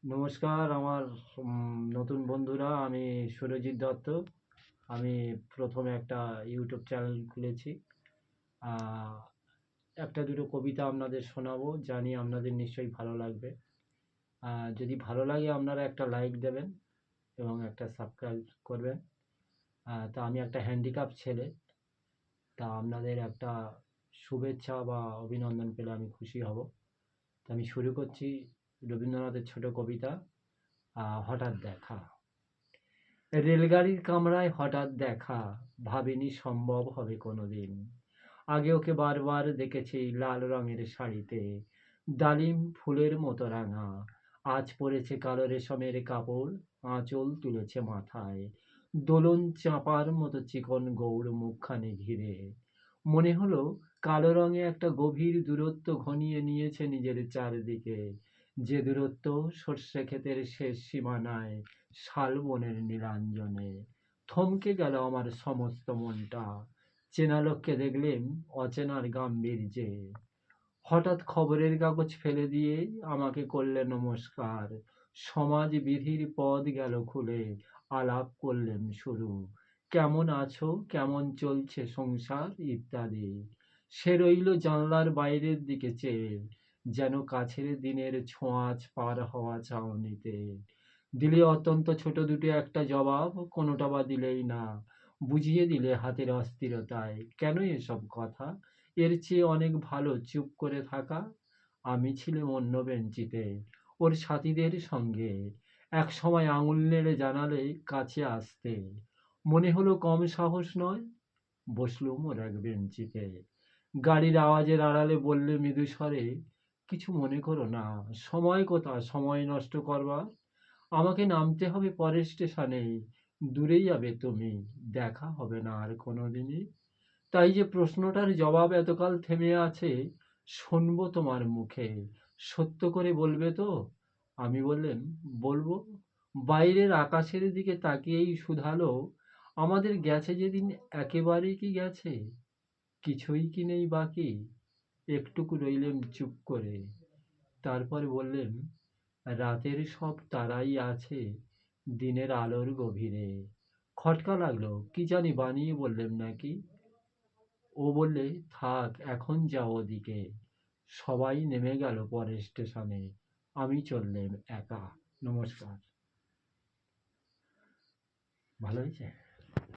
নমস্কার আমার নতুন বন্ধুরা। আমি সুরজিৎ দত্ত। আমি প্রথমে একটা ইউটিউব চ্যানেল খুলেছি। আহ, একটা দুটো কবিতা আপনাদের শোনাবো, জানি আপনাদের নিশ্চয়ই ভালো লাগবে। যদি ভালো লাগে আপনারা একটা লাইক দেবেন এবং একটা সাবস্ক্রাইব করবেন। তা আমি একটা হ্যান্ডিক্যাপ ছেলে, তা আপনাদের একটা শুভেচ্ছা বা অভিনন্দন পেলে আমি খুশি হব। তা আমি শুরু করছি রবীন্দ্রনাথের ছোট কবিতা, হঠাৎ দেখা। রেলগাড়ির কামরায় হঠাৎ দেখা, ভাবিনি সম্ভব হবে কোনোদিন। আগে ওকে বারবার দেখেছি লাল রঙের শাড়িতে, ডালিম ফুলের মতো রাঙা। আজ পরেছে কালো রেশমের কাপড়, আঁচল তুলেছে মাথায়, দোলন চাঁপার মতো চিকন গৌড় মুখখানি ঘিরে। মনে হলো কালো রঙে একটা গভীর দূরত্ব ঘনিয়ে নিয়েছে নিজের চারদিকে, যে দূরত্ব সর্ষে ক্ষেতের শেষ সীমানায়, শালবনের নীলাঞ্জনে। থমকে গেল আমার সমস্ত মনটা, চেনা লোককে দেখলেন অচেনার গাম্ভীর্যে। হঠাৎ খবরের কাগজ ফেলে দিয়ে আমাকে করলেন নমস্কার, সমাজ বিধির পদ গেল খুলে, আলাপ করলেন শুরু। কেমন আছো, কেমন চলছে সংসার ইত্যাদি। সে রইল জানলার বাইরের দিকে চেয়ে, যেন কাছের দিনের ছোঁয়াচ পার হওয়া চাউনিতে। দিলে অত্যন্ত ছোট দুটো একটা জবাব, কোনোটা বা দিলেই না। বুঝিয়ে দিলে হাতের অস্থিরতায় কেন এসব কথা, এর চেয়ে অনেক ভালো চুপ করে থাকা। আমি ছিলাম অন্য বেঞ্চিতে ওর সাথীদের সঙ্গে, এক সময় আঙুল নেড়ে জানালে কাছে আসতে। মনে হলো কম সাহস নয়, বসলুম ওর এক বেঞ্চিতে। গাড়ির আওয়াজের আড়ালে বললে মৃদু স্বরে, কিছু মনে করো না, সময় কোথা সময় নষ্ট করবার। আমাকে নামতে হবে পরের স্টেশনে, দূরেই যাবে তুমি, দেখা হবে না আর কোনোদিনই। তাই যে প্রশ্নটার জবাব এতকাল থেমে আছে, শুনবো তোমার মুখে, সত্য করে বলবে তো। আমি বললেন, বলবো। বাইরের আকাশের দিকে তাকিয়েই শুধালো, আমাদের গেছে যেদিন একেবারেই কি গেছে, কিছুই কি নেই বাকি। একটুকু রইলেন চুপ করে, তারপর বললেন, রাতের সব তারাই আছে দিনের আলোর গভীরে। খটকা লাগলো, কি জানি বানিয়ে বললেন নাকি। ও বললে, থাক এখন যাও ওদিকে। সবাই নেমে গেল পরের স্টেশনে, আমি চললেম একা। নমস্কার। ভালো হয়েছে।